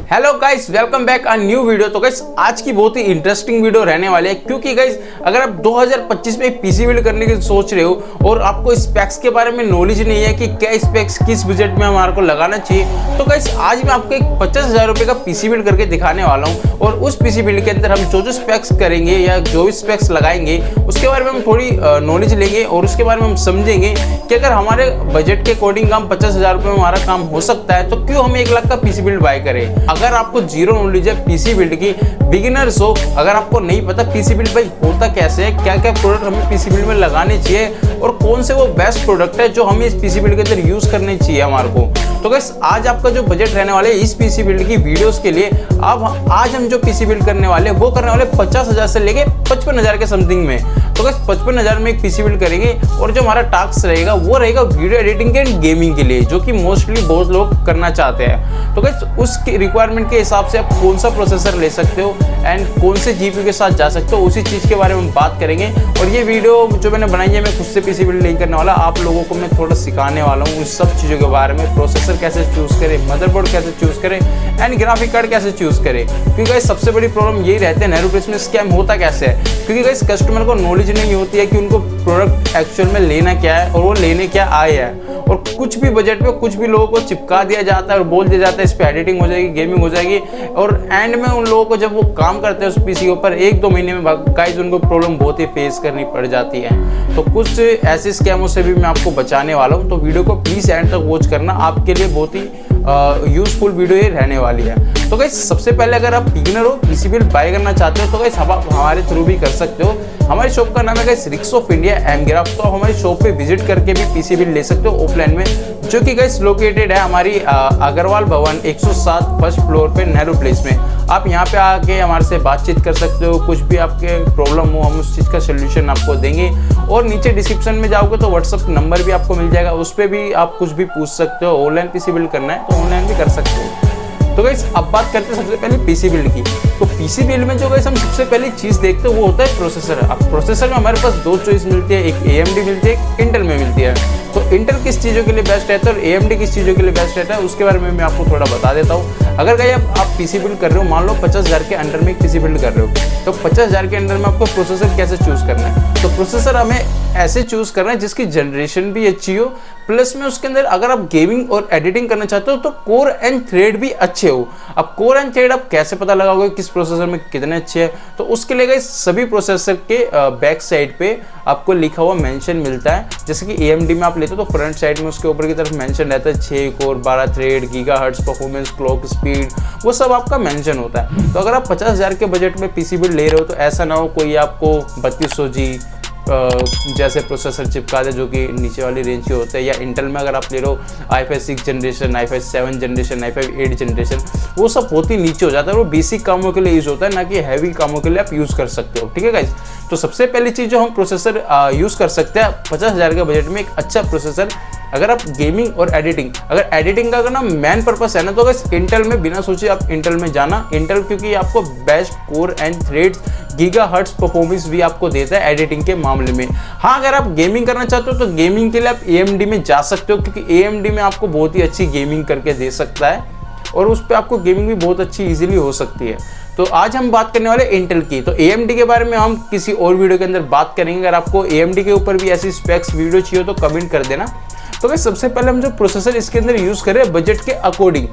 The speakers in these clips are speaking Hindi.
Hello guys, welcome back a new video. तो गाइस आज की बहुत ही इंटरेस्टिंग वीडियो रहने वाली है, क्योंकि गाइस अगर आप 2025 में पीसी बिल्ड करने की सोच रहे हो और आपको स्पेक्स के बारे में नॉलेज नहीं है कि क्या स्पेक्स किस बजट में हमारे को लगाना चाहिए, तो गाइस आज मैं आपको एक 50,000 रुपये का पीसी बिल्ड करके दिखाने वाला हूँ। और उस पीसी बिल्ड के अंदर हम जो स्पेक्स करेंगे या जो भी स्पेक्स लगाएंगे उसके बारे में हम थोड़ी नॉलेज लेंगे और उसके बारे में हम समझेंगे कि अगर हमारे बजट के अकॉर्डिंग काम 50,000 रुपये में हमारा काम हो सकता है तो क्यों हम 1 लाख का पीसी बिल्ड बाय करें। अगर आपको जीरो नॉलेज है पीसी बिल्ड की, बिगिनर्स हो, अगर आपको नहीं पता पीसी बिल्ड भाई होता कैसे है, क्या क्या प्रोडक्ट हमें पीसी बिल्ड में लगाने चाहिए और कौन से वो बेस्ट प्रोडक्ट है जो हमें इस पीसी बिल्ड के अंदर यूज करने चाहिए हमारे को, तो गाइस आज आपका जो बजट रहने वाले इस पीसी बिल्ड की वीडियोस के लिए, अब आज हम जो पीसी बिल्ड करने वाले वो करने वाले 50,000 से लेके 55,000 के समथिंग में। तो गाइस 55,000 में एक पीसी बिल्ड करेंगे और जो हमारा टास्क रहेगा वो रहेगा वीडियो एडिटिंग के एंड गेमिंग के लिए, जो कि मोस्टली बहुत लोग करना चाहते हैं। तो गाइस उसकी रिक्वायरमेंट के हिसाब से आप कौन सा प्रोसेसर ले सकते हो एंड कौन से जीपीयू के साथ जा सकते हो, उसी चीज़ के बारे में बात करेंगे। और ये वीडियो जो मैंने बनाई है मैं खुद से पीसी बिल्ड नहीं करने वाला, आप लोगों को मैं थोड़ा सिखाने वाला हूँ उस सब चीज़ों के बारे में, प्रोसेसर कैसे चूज़ करें, मदरबोर्ड कैसे चूज़ करें एंड ग्राफिक कार्ड कैसे चूज़ करें। क्योंकि गाइस सबसे बड़ी प्रॉब्लम यही रहती है नेहरू प्रेस में स्कैम होता कैसे है, क्योंकि गाइस कस्टमर को नॉलेज नहीं होती है कि उनको प्रोडक्ट एक्चुअल में लेना क्या है और वो लेने क्या आए हैं, और कुछ भी बजट पे कुछ भी लोगों को चिपका दिया जाता है और बोल दिया जाता है इस पे एडिटिंग हो जाएगी, गेमिंग हो जाएगी, और एंड में उन लोगों को जब वो काम करते हैं उस पीसी के ऊपर 1-2 महीने में गाइस उनको प्रॉब्लम बहुत ही फेस करनी पड़ जाती है। तो कुछ ऐसे स्कैमों से भी मैं आपको बचाने वाला हूँ, तो वीडियो को प्लीज़ एंड तक वॉच करना, आपके लिए बहुत ही यूजफुल वीडियो ये रहने वाली है। तो गाइस सबसे पहले अगर आप बिगिनर हो पीसी बिल्ड बाय करना चाहते हो तो गाइस आप हमारे थ्रू भी कर सकते हो। हमारी शॉप का नाम है गाइस रिक्स ऑफ इंडिया एमग्राफ, तो हमारी शॉप पे विजिट करके भी पीसी बिल्ड ले सकते हो ऑफलाइन में, जो कि गाइस लोकेटेड है हमारी अग्रवाल भवन 107 फर्स्ट फ्लोर पे नेहरू प्लेस में। आप यहाँ पे आके हमारे से बातचीत कर सकते हो, कुछ भी आपके प्रॉब्लम हो हम उस चीज़ का सोल्यूशन आपको देंगे। और नीचे डिस्क्रिप्शन में जाओगे तो व्हाट्सअप नंबर भी आपको मिल जाएगा, उस पर भी आप कुछ भी पूछ सकते हो। ऑनलाइन पीसी बिल्ड करना है तो ऑनलाइन भी कर सकते हो। तो गाइस अब बात करते हैं सबसे पहले पीसी बिल्ड की। तो पीसी बिल्ड में जो गाइस हम सबसे पहले चीज़ देखते हैं वो होता है प्रोसेसर। अब प्रोसेसर में हमारे पास 2 चॉइस मिलती है, एक AMD मिलती है, एक इंटेल में मिलती है। तो इंटेल किस चीज़ों के लिए बेस्ट रहता है और AMD किस चीज़ों के लिए बेस्ट रहता है उसके बारे में मैं आपको थोड़ा बता देता हूँ। अगर गाइस आप पीसी बिल्ड कर रहे हो, मान लो 50,000 के अंडर में एक पीसी बिल्ड कर रहे हो, तो 50,000 के अंडर में आपको प्रोसेसर कैसे चूज़ करना है। तो प्रोसेसर हमें ऐसे चूज़ करना है जिसकी जनरेशन भी अच्छी हो, प्लस में उसके अंदर अगर आप गेमिंग और एडिटिंग करना चाहते हो तो कोर एंड थ्रेड भी अच्छे हो। अब कोर एंड थ्रेड आप कैसे पता लगाओगे किस प्रोसेसर में कितने अच्छे हैं, तो उसके लिए गाइस सभी प्रोसेसर के बैक साइड पे आपको लिखा हुआ मेंशन मिलता है। जैसे कि AMD में आप लेते हो तो फ्रंट साइड में उसके ऊपर की तरफ मेंशन रहता है 6 core 12 thread, gigahertz performance, clock speed, वो सब आपका मेंशन होता है। तो अगर आप 50,000 के बजट में पीसी बिल्ड ले रहे हो तो ऐसा ना हो कोई आपको 3200G जैसे प्रोसेसर चिपका दे जो कि नीचे वाली रेंज के होते हैं, या इंटेल में अगर आप ले रहे हो i5 6 generation, i5 7 generation, i5 8 generation, वो सब बहुत ही नीचे हो जाता है। वो बेसिक कामों के लिए यूज़ होता है, ना कि हैवी कामों के लिए आप यूज़ कर सकते हो। ठीक है गाइस, तो सबसे पहली चीज़ जो हम प्रोसेसर यूज़ कर सकते हैं 50,000 के बजट में एक अच्छा प्रोसेसर, अगर आप गेमिंग और एडिटिंग, अगर एडिटिंग का करना मेन पर्पस है ना तो बस इंटेल में बिना सोचे आप इंटेल में जाना। इंटेल क्योंकि आपको best core and threads, gigahertz performance भी आपको देता है एडिटिंग के मामले में। हाँ अगर आप गेमिंग करना चाहते हो तो गेमिंग के लिए आप AMD में जा सकते हो, क्योंकि AMD में आपको बहुत ही अच्छी गेमिंग करके दे सकता है और उस पर आपको गेमिंग भी बहुत अच्छी ईजिली हो सकती है। तो आज हम बात करने वाले इंटेल की। तो AMD के बारे में हम किसी और वीडियो के अंदर बात करेंगे। अगर आपको AMD के ऊपर भी ऐसी स्पेक्स वीडियो चाहिए तो कमेंट कर देना। तो गाइस सबसे पहले हम जो प्रोसेसर इसके अंदर यूज़ करें बजट के अकॉर्डिंग,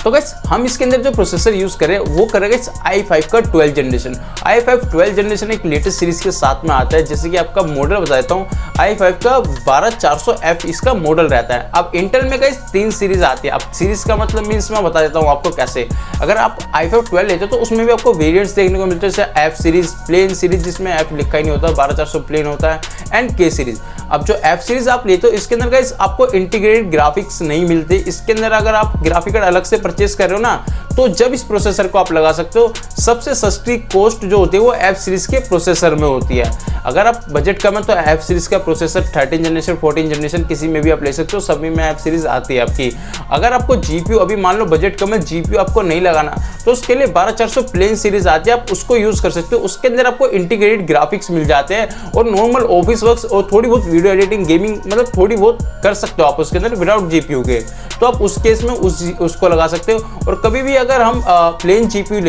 तो गाइस हम इसके अंदर जो प्रोसेसर यूज़ करें वो करेंगे i5 का 12 जनरेशन। i5 12 जनरेशन एक लेटेस्ट सीरीज के साथ में आता है। जैसे कि आपका मॉडल बता देता हूँ, i5 का 12400F इसका मॉडल रहता है। अब इंटेल में गाइस 3 सीरीज आती है। अब सीरीज का मतलब मीन्स मैं बता देता हूँ आपको कैसे। अगर आप i5 12 लेते हो तो उसमें भी आपको वेरिएंट्स देखने को मिलते हैं, जैसे F सीरीज, प्लेन सीरीज जिसमें F लिखा ही नहीं होता, 12400 प्लेन होता है, एंड K सीरीज। अब जो F सीरीज आप लेते हो इसके अंदर गाइस आपको इंटीग्रेटेड ग्राफिक्स नहीं मिलते। इसके अंदर अगर आप ग्राफिक कार्ड अलग से परचेस कर रहे हो ना तो जब इस प्रोसेसर को आप लगा सकते हो, सबसे सस्ती कॉस्ट जो होती है वो F सीरीज के प्रोसेसर में होती है। अगर आप बजट कम है तो F सीरीज का प्रोसेसर 13 जनरेशन 14 जनरेशन किसी में भी आप ले सकते हो, सभी में F सीरीज आती है आपकी। अगर आपको GPU अभी मान लो बजट कम है, GPU आपको नहीं लगाना तो उसके लिए 12400 प्लेन सीरीज आती है, आप उसको यूज कर सकते हो। उसके अंदर आपको इंटीग्रेटेड ग्राफिक्स मिल जाते हैं और नॉर्मल ऑफिस वर्क्स और थोड़ी बहुत वीडियो एडिटिंग, गेमिंग मतलब थोड़ी बहुत कर सकते हो आप उसके अंदर विदाउट GPU के। तो आप उस केस में उसको लगा सकते हो। और कभी भी अगर हम प्लेन जीपीयू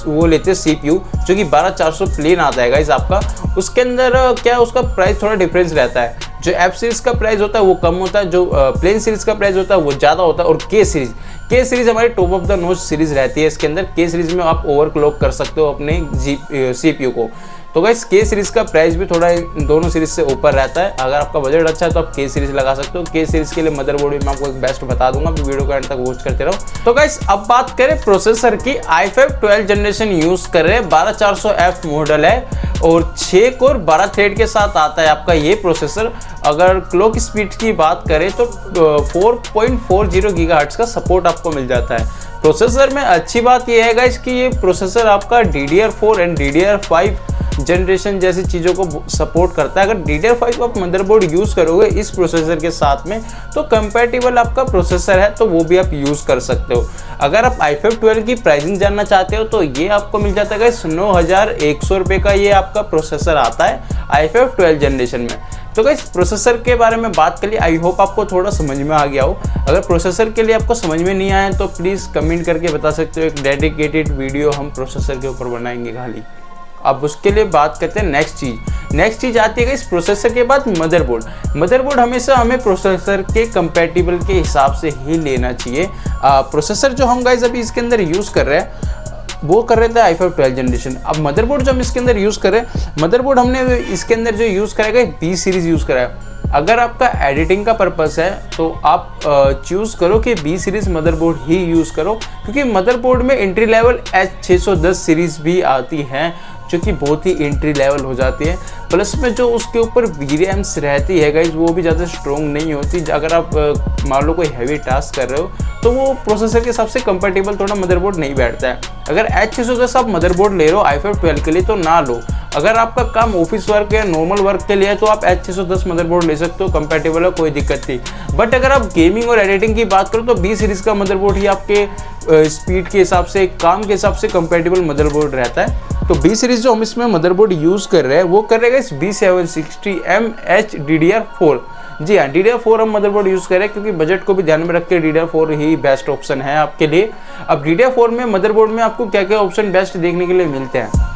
वो लेते हैं CPU, जो कि 12400 प्लेन आता है गाइस आपका, उसके अंदर क्या है, उसका प्राइस थोड़ा डिफरेंस रहता है। जो एफ सीरीज का प्राइस होता है वो कम होता है, जो प्लेन सीरीज का प्राइस होता है वो ज़्यादा होता है। और के सीरीज हमारी टॉप ऑफ द नोच सीरीज रहती है। इसके अंदर के सीरीज में आप ओवरक्लॉक कर सकते हो अपने CPU को। तो गाइस के सीरीज का प्राइस भी थोड़ा दोनों सीरीज से ऊपर रहता है। अगर आपका बजट अच्छा है तो आप के सीरीज लगा सकते हो। के सीरीज के लिए मदरबोर्ड भी मैं आपको एक बेस्ट बता दूंगा, वीडियो को एंड तक वॉच करते रहो। तो गाइस अब बात करें प्रोसेसर की, i5 12 जनरेशन यूज कर रहे हैं, 12400F मॉडल है और 6 कोर 12 थ्रेड के साथ आता है आपका ये प्रोसेसर। अगर क्लॉक स्पीड की बात करें तो 4.40 गीगाहर्ट्ज का सपोर्ट आपको मिल जाता है प्रोसेसर में। अच्छी बात यह है गाइस कि ये प्रोसेसर आपका DDR4 एंड DDR5 जनरेशन जैसी चीज़ों को सपोर्ट करता है। अगर DDR5 आप मदरबोर्ड यूज़ करोगे इस प्रोसेसर के साथ में तो कंपैटिबल आपका प्रोसेसर है, तो वो भी आप यूज़ कर सकते हो। अगर आप i5 12 की प्राइसिंग जानना चाहते हो तो ये आपको मिल जाता है 9100 रुपये का ये आपका प्रोसेसर आता है i5 12 जनरेशन में। तो गाइस प्रोसेसर के बारे में बात करिए, आई होप आपको थोड़ा समझ में आ गया हो। अगर प्रोसेसर के लिए आपको समझ में नहीं आया तो प्लीज़ कमेंट करके बता सकते हो, एक डेडिकेटेड वीडियो हम प्रोसेसर के ऊपर बनाएंगे खाली। अब उसके लिए बात करते हैं नेक्स्ट चीज़ आती है इस प्रोसेसर के बाद मदरबोर्ड हमेशा हमें प्रोसेसर के कंपैटिबल के हिसाब से ही लेना चाहिए। प्रोसेसर जो हम गाइस अभी इसके अंदर यूज़ कर रहे हैं वो कर रहे थे i5 12 जनरेशन। अब मदरबोर्ड जो हम इसके अंदर यूज़ कर रहे हैं, मदरबोर्ड हमने इसके अंदर जो यूज़ करेगा B सीरीज़ यूज़ करा है। अगर आपका एडिटिंग का पर्पस है तो आप चूज़ करो कि B सीरीज़ मदरबोर्ड ही यूज़ करो, क्योंकि मदरबोर्ड में एंट्री लेवल H610 सीरीज़ भी आती है जो कि बहुत ही एंट्री लेवल हो जाती है। प्लस में जो उसके ऊपर VRAMs रहती है गाइज वो भी ज़्यादा स्ट्रॉन्ग नहीं होती। अगर आप मान लो कोई हैवी टास्क कर रहे हो तो वो प्रोसेसर के हिसाब से कंपैटिबल थोड़ा मदरबोर्ड नहीं बैठता है। अगर H610 आप मदरबोर्ड ले रहे हो i5 12 के लिए तो ना लो। अगर आपका काम ऑफिस वर्क या नॉर्मल वर्क के लिए है तो आप H610 मदरबोर्ड ले सकते हो, कंपैटिबल है, कोई दिक्कत नहीं। बट अगर आप गेमिंग और एडिटिंग की बात करो तो B सीरीज़ का मदरबोर्ड ही आपके स्पीड के हिसाब से, काम के हिसाब से कंपैटिबल मदरबोर्ड रहता है। तो B सीरीज़ जो हम इसमें मदरबोर्ड यूज़ कर रहे हैं वो कर रहेगा इस B760MH DDR4। जी हाँ, DDR4 हम मदरबोर्ड यूज़ करें क्योंकि बजट को भी ध्यान में रख के DDR4 ही बेस्ट ऑप्शन है आपके लिए। अब DDR4 में मदरबोर्ड में आपको क्या क्या ऑप्शन बेस्ट देखने के लिए मिलते हैं।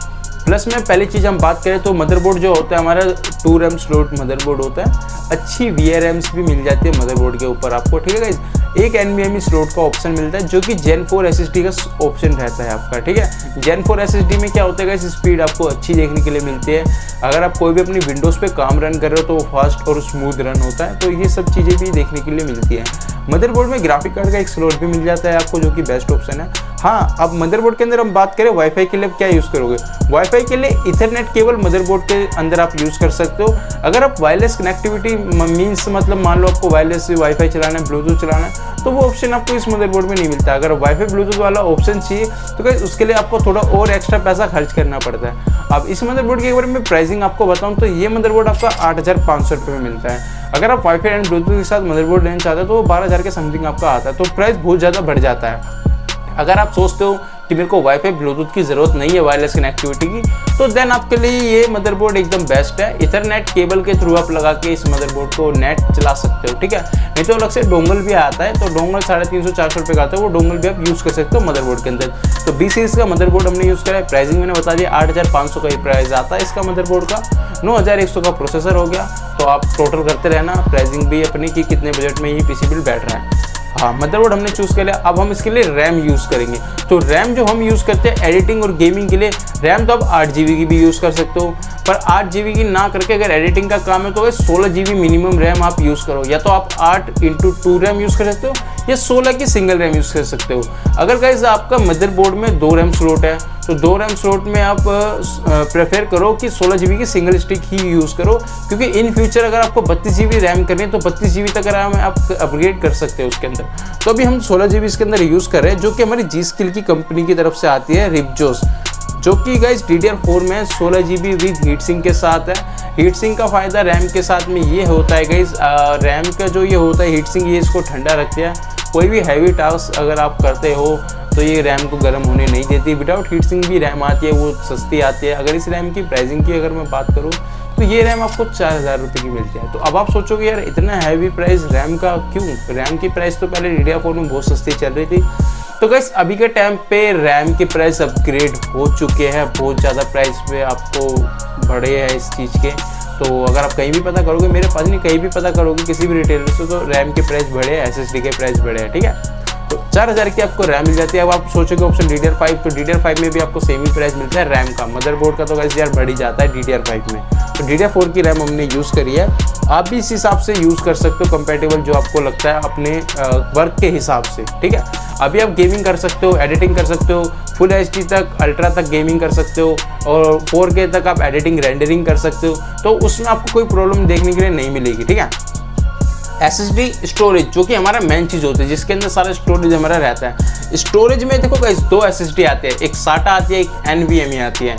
प्लस में पहली चीज़ हम बात करें तो मदरबोर्ड जो होता है हमारा 2 RAM स्लॉट मदरबोर्ड होता है। अच्छी VRAMs भी मिल जाती है मदरबोर्ड के ऊपर आपको, ठीक है गाइस। एक NVMe स्लॉट का ऑप्शन मिलता है जो कि Gen 4 SSD का ऑप्शन रहता है आपका, ठीक है। Gen 4 SSD में क्या होता है गाइस, स्पीड आपको अच्छी देखने के लिए मिलती है। अगर आप कोई भी अपनी विंडोज़ पे काम रन कर रहे हो तो वो फास्ट और स्मूथ रन होता है, तो ये सब चीज़ें भी देखने के लिए मिलती है। मदरबोर्ड में ग्राफिक कार्ड का एक स्लॉट भी मिल जाता है आपको जो कि बेस्ट ऑप्शन है। हाँ, अब मदरबोर्ड के अंदर हम बात करें वाईफाई के लिए क्या यूज़ करोगे। वाईफाई के लिए इथरनेट केबल मदरबोर्ड के अंदर आप यूज़ कर सकते हो। अगर आप वायरलेस कनेक्टिविटी मीन्स मतलब मान लो आपको वायरलेस वाईफाई चलाना है, ब्लूटूथ चलाना है, तो वो ऑप्शन आपको इस मदरबोर्ड में नहीं मिलता। अगर वाईफाई ब्लूटूथ वाला ऑप्शन चाहिए तो गाइस उसके लिए आपको थोड़ा और एक्स्ट्रा पैसा खर्च करना पड़ता है। अब इस मदरबोर्ड के बारे में प्राइसिंग आपको बताऊँ तो ये मदरबोर्ड आपका 8500 रुपये में मिलता है। अगर आप वाईफाई एंड ब्लूटूथ के साथ मदरबोर्ड लेना चाहते हो तो वो 12000 के समथिंग आपका आता है, तो प्राइस बहुत ज़्यादा बढ़ जाता है। अगर आप सोचते हो कि मेरे को वाईफाई ब्लूटूथ की ज़रूरत नहीं है वायरलेस कनेक्टिविटी की, तो देन आपके लिए ये मदरबोर्ड एकदम बेस्ट है। इथरनेट केबल के थ्रू आप लगा के इस मदरबोर्ड को नेट चला सकते हो, ठीक है। नहीं तो अलग से डोंगल भी आता है, तो डोंगल 350-400 रुपये का आता है, वो डोंगल भी आप यूज़ कर सकते हो मदरबोर्ड के अंदर। तो B सीरीज़ का मदरबोर्ड हमने यूज़ करा है। प्राइसिंग मैंने बता दिया, 8500 का ही प्राइस आता है इसका मदरबोर्ड का। 9100 का प्रोसेसर हो गया। तो आप टोटल करते रहना प्राइसिंग भी अपनी कि कितने बजट में ये PC बिल बैठ रहा है। हाँ, मदरबोर्ड हमने चूज़ कर लिया। अब हम इसके लिए रैम यूज़ करेंगे। तो रैम जो हम यूज़ करते हैं एडिटिंग और गेमिंग के लिए, रैम तो आप 8 GB की भी यूज़ कर सकते हो, पर 8 GB की ना करके अगर एडिटिंग का काम है तो 16 GB मिनिमम रैम आप यूज़ करो। या तो आप 8x2 रैम यूज़ कर सकते हो या 16 की सिंगल रैम यूज़ कर सकते हो। अगर गाइस आपका मदरबोर्ड में 2 रैम स्लॉट है तो 2 रैम स्लॉट में आप प्रेफर करो कि 16 GB की सिंगल स्टिक ही यूज़ करो, क्योंकि इन फ्यूचर अगर आपको 32 GB रैम करनी है तो 32 GB तक रैम आप अपग्रेड कर सकते हो उसके अंदर। तो अभी हम 16 GB इसके अंदर यूज़ कर रहे हैं, जो कि हमारी G-Skill की कंपनी की तरफ से आती है रिपजोस, जो कि गाइस DDR4 में 16 GB विद हीट सिंक के साथ है। हीट सिंक का फ़ायदा रैम के साथ में ये होता है गाइस, रैम का जो ये होता है हीट सिंक, ये इसको ठंडा रखती है। कोई भी हैवी टास्क अगर आप करते हो तो ये रैम को गर्म होने नहीं देती। विदाउट हीट सिंक भी रैम आती है, वो सस्ती आती है। अगर इस रैम की प्राइसिंग की अगर मैं बात करूँ तो ये रैम आपको 4000 रुपये की मिलती है। तो अब आप सोचोगे यार इतना हैवी प्राइस रैम का क्यों। रैम की प्राइस तो पहले DDR4 में बहुत सस्ती चल रही थी। तो तो गाइस अभी के टाइम पे रैम के प्राइस अपग्रेड हो चुके हैं, बहुत ज़्यादा प्राइस पे आपको बढ़े हैं इस चीज़ के। तो अगर आप कहीं भी पता करोगे, मेरे पास नहीं, कहीं भी पता करोगे किसी भी रिटेलर से, तो रैम के प्राइस बढ़े हैं, SSD के प्राइस बढ़े हैं, ठीक है। तो 4000 की आपको रैम मिल जाती है। अब आप सोचोगे ऑप्शन DDR5, तो DDR5 में भी आपको सेम ही प्राइस मिलता है रैम का। मदरबोर्ड का तो गाइस यार बढ़ ही जाता है DDR5 में। तो DDR4 की रैम हमने यूज़ करी है, आप भी इस हिसाब से यूज़ कर सकते हो, कंपैटिबल जो आपको लगता है अपने वर्क के हिसाब से, ठीक है। अभी आप गेमिंग कर सकते हो, एडिटिंग कर सकते हो, फुल HD तक, अल्ट्रा तक गेमिंग कर सकते हो, और 4K तक आप एडिटिंग रेंडरिंग कर सकते हो। तो उसमें आपको कोई प्रॉब्लम देखने के लिए नहीं मिलेगी, ठीक है। SSD स्टोरेज जो कि हमारा मेन चीज़ होती है, जिसके अंदर सारा स्टोरेज हमारा रहता है। स्टोरेज में देखो गाइस 2 SSD आते हैं, एक SATA आती है, एक NVMe आती है।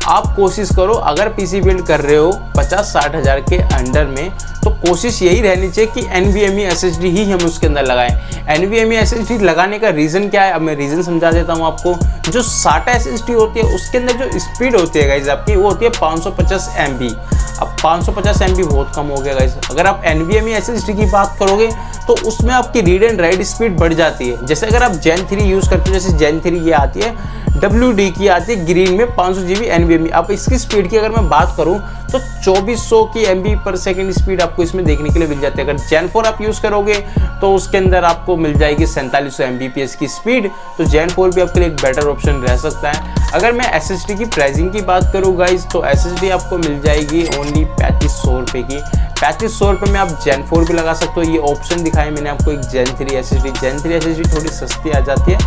आप कोशिश करो अगर PC बिल्ड कर रहे हो 50-60 हज़ार के अंडर में, तो कोशिश यही रहनी चाहिए कि NVMe SSD ही हम उसके अंदर लगाएं। NVMe SSD लगाने का रीज़न क्या है, अब मैं रीज़न समझा देता हूँ आपको। जो SATA SSD होती है उसके अंदर जो स्पीड होती है गाइस आपकी, वो होती है 550 MB। अब 550 MB बहुत कम हो गया गाइस। अगर आप NVMe SSD की बात करोगे तो उसमें आपकी रीड एंड राइट स्पीड बढ़ जाती है। जैसे अगर आप Gen 3 यूज़ करते हो, जैसे Gen 3 ये आती है, WD की आती है ग्रीन में 500 GB NVMe। अब इसकी स्पीड की अगर मैं बात करूं तो 2400 की MB पर सेकेंड स्पीड आपको इसमें देखने के लिए मिल जाती है। अगर Gen 4 आप यूज़ करोगे तो उसके अंदर आपको मिल जाएगी 4700 Mbps की स्पीड। तो Gen 4 भी आपके लिए एक बेटर ऑप्शन रह सकता है। अगर मैं SSD की प्राइसिंग की बात करूँ गाइज, तो SSD आपको मिल जाएगी ओनली 3500 रुपये की। 3500 रुपये में आप Gen 4 भी लगा सकते हो। ये ऑप्शन दिखाए मैंने आपको एक Gen 3 SSD। Gen 3 SSD थोड़ी सस्ती आ जाती है,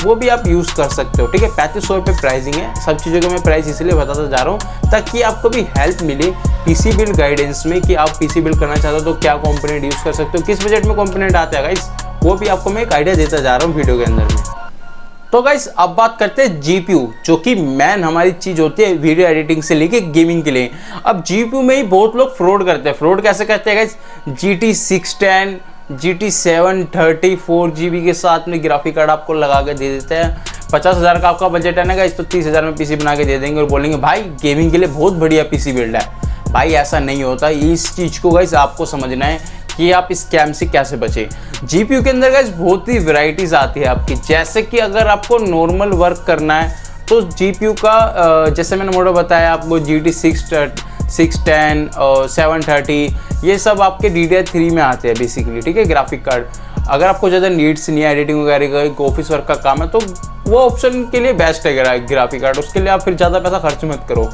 वो भी आप यूज़ कर सकते हो, ठीक है। 3500 रुपये प्राइसिंग है। सब चीज़ों का मैं प्राइस इसलिए बताता जा रहा हूँ ताकि आपको भी हेल्प मिले PC बिल्ड गाइडेंस में, कि आप PC बिल्ड करना चाहते हो तो क्या कंपोनेंट यूज़ कर सकते हो, किस बजट में कंपोनेंट आते हैं गाइस, वो भी आपको मैं एक आइडिया देता जा रहा हूँ वीडियो के अंदर में। तो गाइस अब बात करते हैं GPU, जो कि मैन हमारी चीज़ होती है वीडियो एडिटिंग से लेके गेमिंग के लिए। अब GPU में ही बहुत लोग फ्रॉड करते हैं। फ्रॉड कैसे करते हैं गाइस? GT 610 GT 730 4GB के साथ में ग्राफिक कार्ड आपको लगा के दे देते हैं। 50,000 का आपका बजट है ना गाइस, तो 30,000 में PC बना के दे देंगे और बोलेंगे भाई गेमिंग के लिए बहुत बढ़िया PC बिल्ड है। भाई ऐसा नहीं होता। इस चीज़ को गाइस आपको समझना है कि आप इस स्कैम से कैसे बचे। GPU के अंदर गाइस बहुत ही वैरायटीज़ आती है आपकी। जैसे कि अगर आपको नॉर्मल वर्क करना है तो GPU का जैसे मैंने मॉडल बताया आपको, GT 610 और 730, ये सब आपके DDR3 में आते हैं बेसिकली, ठीक है, ग्राफिक कार्ड। अगर आपको ज़्यादा नीड्स नहीं है एडिटिंग वगैरह का, एक ऑफिस वर्क का काम है, तो वो ऑप्शन के लिए बेस्ट है ग्राफिक कार्ड। उसके लिए आप फिर ज़्यादा पैसा खर्च मत करो।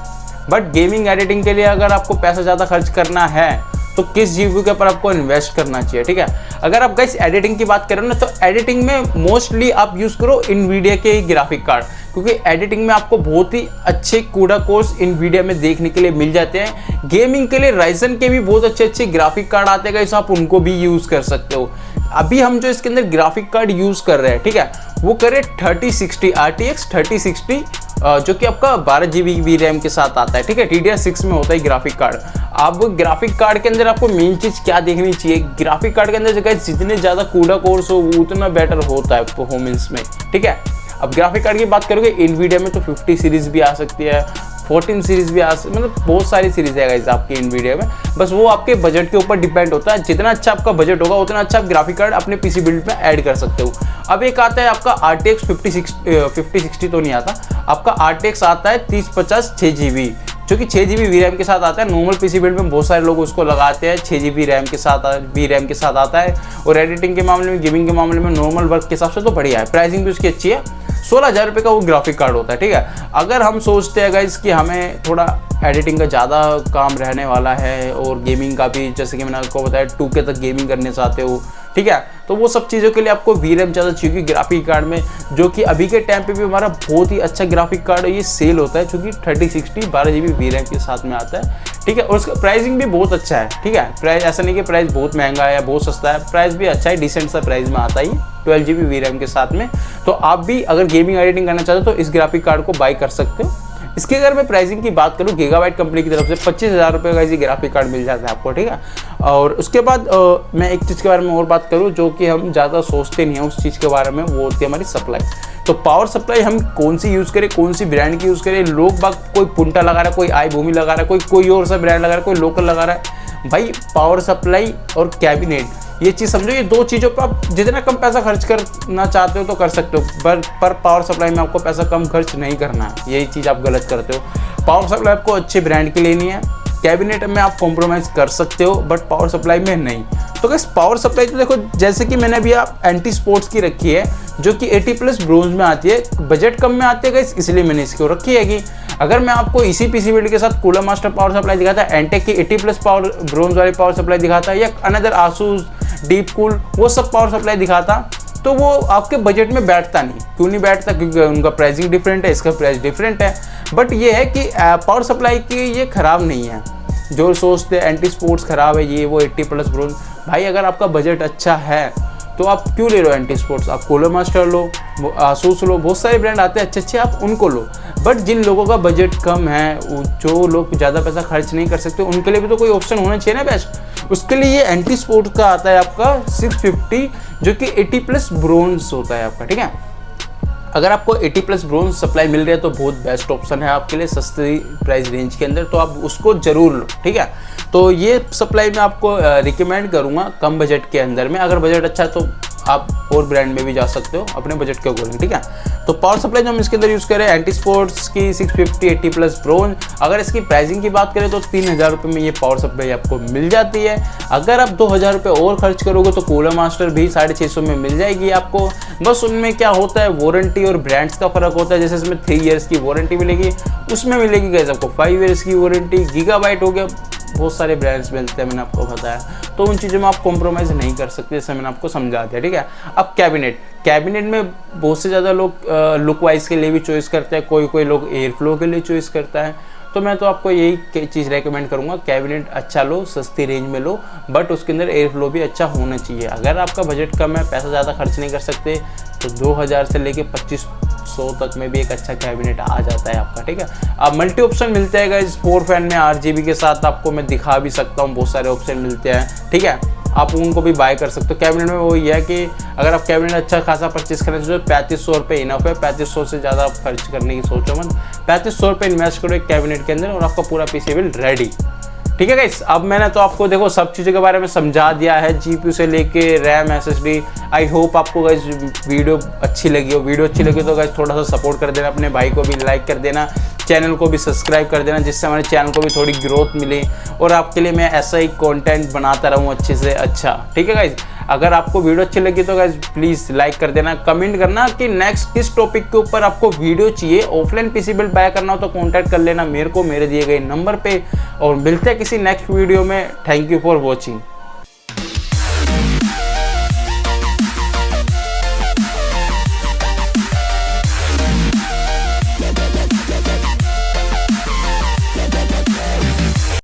बट गेमिंग एडिटिंग के लिए अगर आपको पैसा ज़्यादा खर्च करना है तो किस GPU के ऊपर आपको इन्वेस्ट करना चाहिए, ठीक है। अगर आप गाइस एडिटिंग की बात करो ना, तो एडिटिंग में मोस्टली आप यूज़ करो NVIDIA के ग्राफिक कार्ड, क्योंकि एडिटिंग में आपको बहुत ही अच्छे कूड़ा कोर्स NVIDIA में देखने के लिए मिल जाते हैं। गेमिंग के लिए Ryzen के भी बहुत अच्छे ग्राफिक कार्ड आते हैं गाइस, आप उनको भी यूज़ कर सकते हो। अभी हम जो इसके अंदर ग्राफिक कार्ड यूज़ कर रहे हैं, ठीक है, वो करें 3060 RTX 3060, जो कि आपका 12GB VRAM के साथ आता है, ठीक है। DDR6 में होता है ग्राफिक कार्ड। अब ग्राफिक कार्ड के अंदर आपको मेन चीज़ क्या देखनी चाहिए, ग्राफिक कार्ड के अंदर जगह जितने ज़्यादा कूड़ा कोर्स हो उतना बेटर होता है परफॉर्मेंस में, ठीक है। अब ग्राफिक कार्ड की बात करोगे NVIDIA में तो 50 सीरीज़ भी आ सकती है, 14 सीरीज़ भी आ सकती, मतलब बहुत सारी सीरीज़ है गाइस आपकी NVIDIA में। बस वो आपके बजट के ऊपर डिपेंड होता है। जितना अच्छा आपका बजट होगा उतना अच्छा आप ग्राफिक कार्ड अपने PC बिल्ड में ऐड कर सकते हो। अब एक आता है आपका RTX 5060 तो नहीं आता, आपका RTX आता है 3050 6GB, जो कि 6GB VRAM के साथ आता है। नॉर्मल PC बिल्ड में बहुत सारे लोग उसको लगाते हैं, 6GB RAM के साथ VRAM के साथ आता है। और एडिटिंग के मामले में, गेमिंग के मामले में, नॉर्मल वर्क के हिसाब से तो बढ़िया है। प्राइसिंग भी उसकी अच्छी है। 16,000 रुपये का वो ग्राफिक कार्ड होता है, ठीक है। अगर हम सोचते हैं गाइस कि हमें थोड़ा एडिटिंग का ज़्यादा काम रहने वाला है और गेमिंग का भी, जैसे कि मैंने आपको बताया 2K तक गेमिंग करने चाहते हो, ठीक है, तो वो सब चीज़ों के लिए आपको VRAM ज़्यादा चाहिए ग्राफिक कार्ड में, जो कि अभी के टाइम पे भी हमारा बहुत ही अच्छा ग्राफिक कार्ड ये सेल होता है, क्योंकि 3060 12GB VRAM के साथ में आता है, ठीक है। और उसका प्राइसिंग भी बहुत अच्छा है, ठीक है। प्राइस ऐसा नहीं कि प्राइस बहुत महंगा है या बहुत सस्ता है, प्राइस भी अच्छा है, डिसेंट सा प्राइस में आता है 12GB VRAM के साथ में। तो आप भी अगर गेमिंग एडिटिंग करना चाहते हो तो इस ग्राफिक कार्ड को बाई कर सकते हो। इसकी अगर मैं प्राइसिंग की बात करूँ, गीगाबाइट कंपनी की तरफ से 25,000 रुपये का ये ग्राफिक कार्ड मिल जाता है आपको, ठीक है। और उसके बाद मैं एक चीज़ के बारे में और बात करूँ जो कि हम ज़्यादा सोचते नहीं हैं उस चीज़ के बारे में, वो होती है हमारी सप्लाई। तो पावर सप्लाई हम कौन सी यूज़ करें, कौन सी ब्रांड की यूज़ करें। लोग बाग कोई पुंटा लगा रहा है, कोई आई भूमि लगा रहा है, कोई और सा ब्रांड लगा रहा है, कोई लोकल लगा रहा है। भाई पावर सप्लाई और कैबिनेट ये चीज़ समझो, ये दो चीज़ों पर आप जितना कम पैसा खर्च करना चाहते हो तो कर सकते हो, पर पावर सप्लाई में आपको पैसा कम खर्च नहीं करना है, यही चीज़ आप गलत करते हो। पावर सप्लाई आपको अच्छे ब्रांड की लेनी है, कैबिनेट में आप कॉम्प्रोमाइज़ कर सकते हो बट पावर सप्लाई में नहीं। तो गाइस पावर सप्लाई तो देखो, जैसे कि मैंने अभी आप एंटी स्पोर्ट्स की रखी है जो कि 80+ ब्रोंज में आती है, बजट कम में आती है गाइस, इसलिए मैंने इसको रखी है। कि अगर मैं आपको इसी पीसी बिल्ड के साथ कूलर मास्टर पावर सप्लाई दिखाता है, एंटेक की 80+ पावर ब्रोंज वाली पावर सप्लाई दिखाता है, या अनदर आसूस डीप कूल वो सब पावर सप्लाई दिखाता, तो वो आपके बजट में बैठता नहीं। क्यों नहीं बैठता? क्योंकि उनका प्राइसिंग डिफरेंट है, इसका प्राइस डिफरेंट है। बट ये है कि पावर सप्लाई की ये ख़राब नहीं है। जो सोचते हैं एंटी स्पोर्ट्स ख़राब है ये वो 80+ ब्रोंज, भाई अगर आपका बजट अच्छा है तो आप क्यों ले लो एंटी स्पोर्ट्स? आप कूलर मास्टर लो, आसूस लो, बहुत सारे ब्रांड आते हैं अच्छे अच्छे, आप उनको लो। बट जिन लोगों का बजट कम है, जो लोग ज़्यादा पैसा खर्च नहीं कर सकते, उनके लिए भी तो कोई ऑप्शन होना चाहिए ना बेस्ट। उसके लिए ये एंटी स्पोर्ट्स का आता है आपका 650, जो कि 80+ ब्रोंज होता है आपका, ठीक है। अगर आपको 80+ ब्रोंज सप्लाई मिल रही है तो बहुत बेस्ट ऑप्शन है आपके लिए सस्ती प्राइस रेंज के अंदर, तो आप उसको ज़रूर लो, ठीक है। तो ये सप्लाई मैं आपको रिकमेंड करूँगा कम बजट के अंदर में। अगर बजट अच्छा है तो आप और ब्रांड में भी जा सकते हो अपने बजट के अकॉर्डिंग, ठीक है। तो पावर सप्लाई जो हम इसके अंदर यूज़ करें एंटी स्पोर्ट्स की 650 80+ ब्रोंज, अगर इसकी प्राइसिंग की बात करें तो 3000 रुपये में ये पावर सप्लाई आपको मिल जाती है। अगर आप 2000 रुपये और खर्च करोगे तो कूलर मास्टर भी 650 में मिल जाएगी आपको। बस उनमें क्या होता है, वारंटी और ब्रांड्स का फ़र्क होता है। जैसे इसमें 3 ईयर्स की वारंटी मिलेगी, उसमें मिलेगी गाइस आपको 5 ईयर्स की वारंटी। गीगाबाइट हो गया, बहुत सारे ब्रांड्स मिलते हैं, मैंने आपको बताया, तो उन चीज़ों में आप कॉम्प्रोमाइज़ नहीं कर सकते, जैसे मैंने आपको समझा दिया, ठीक है। अब कैबिनेट में बहुत से ज़्यादा लोग लुक वाइज के लिए भी चॉइस करते हैं, कोई लोग एयर फ्लो के लिए चॉइस करता है। तो मैं तो आपको यही चीज़ रेकमेंड करूँगा, कैबिनेट अच्छा लो, सस्ती रेंज में लो, बट उसके अंदर एयर फ्लो भी अच्छा होना चाहिए। अगर आपका बजट कम है, पैसा ज़्यादा खर्च नहीं कर सकते, तो 2000 से लेके 2500 तक में भी एक अच्छा कैबिनेट आ जाता है आपका, ठीक है। अब मल्टी ऑप्शन मिलते हैं गाइस 4 फैन में RGB के साथ, आपको मैं दिखा भी सकता हूँ, बहुत सारे ऑप्शन मिलते हैं, ठीक है। आप उनको भी बाय कर सकते हो। कैबिनेट में वो ये है कि अगर आप कैबिनेट अच्छा खासा परचेस करना चाहिए तो 3500 रुपये इनफ है, 3500 से ज़्यादा आप खर्च करने की सोचो मत। 3500 रुपये इन्वेस्ट करो एक कैबिनेट के अंदर और आपका पूरा पीसी बिल्ड रेडी, ठीक है गाइस। अब मैंने तो आपको देखो सब चीज़ों के बारे में समझा दिया है, GPU से लेके रैम SSD। आई होप आपको गाइस वीडियो अच्छी लगी हो। वीडियो अच्छी लगी तो गाइस थोड़ा सा सपोर्ट कर देना, अपने भाई को भी लाइक कर देना, चैनल को भी सब्सक्राइब कर देना, जिससे हमारे चैनल को भी थोड़ी ग्रोथ मिले और आपके लिए मैं ऐसा ही कंटेंट बनाता रहूँ अच्छे से अच्छा, ठीक है गाइस। अगर आपको वीडियो अच्छी लगी तो गाइस प्लीज़ लाइक कर देना, कमेंट करना कि नेक्स्ट किस टॉपिक के ऊपर आपको वीडियो चाहिए। ऑफलाइन पीसी बिल्ड बाय करना हो तो कांटेक्ट कर लेना मेरे को मेरे दिए गए नंबर पे, और मिलते हैं किसी नेक्स्ट वीडियो में। Thank you for watching.